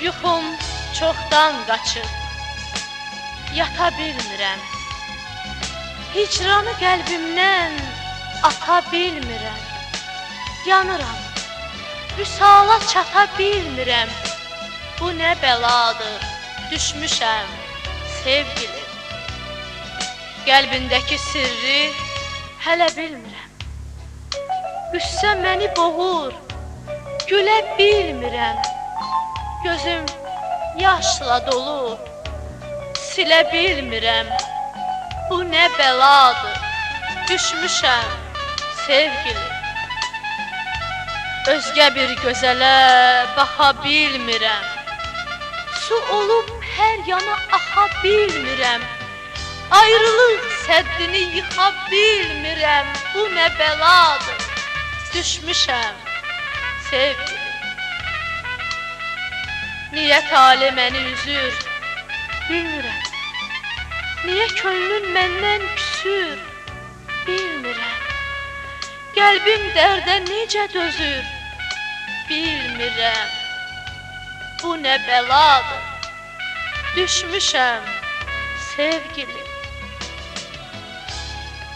Yuxum çoxdan qaçıb, yata bilmirəm. Hicranı qəlbimdən ata bilmirəm. Yanıram, vüsala çata bilmirəm. Bu nə bəladır, düşmüşəm sevgilim. Qəlbindəki sirri hələ bilmirəm. Qüssə məni boğur, gülə bilmirəm. Gözüm yaşla dolu, silə bilmirəm. Bu nə bəladır, düşmüşəm sevgilim. Özgə bir gözələ baxa bilmirəm. Su olub hər yana axa bilmirəm. Ayrılıq səddini yıxa bilmirəm. Bu nə bəladır, düşmüşəm sevgilim. Niyə tale məni üzür, bilmirəm. Niyə könlün məndən küsür, bilmirəm. Qəlbim dərdə necə dözür, bilmirəm. Bu nə bəladır, düşmüşəm sevgilim.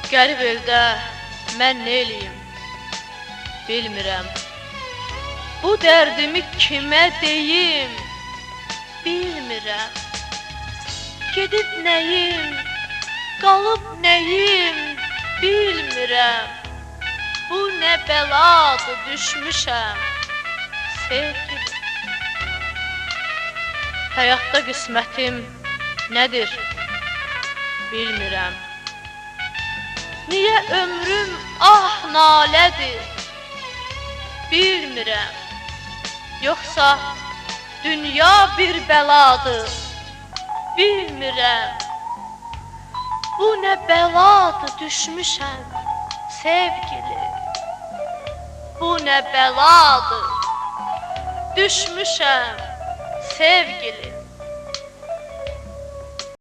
Qərib eldə mən neyliyim, bilmirəm. Bu dərdimi kimə deyim, bilmirəm. Gedib nəyim, qalıb nəyim, bilmirəm. Bu nə bəladır, düşmüşəm sevgilim. Həyatda qismətim nədir, bilmirəm. Niyə ömrüm ah nalədir, bilmirəm. Yoxsa dünya bir bəladır, bilmirəm. Bu nə bəladır, düşmüşəm sevgilim. Bu nə bəladır, düşmüşəm sevgilim.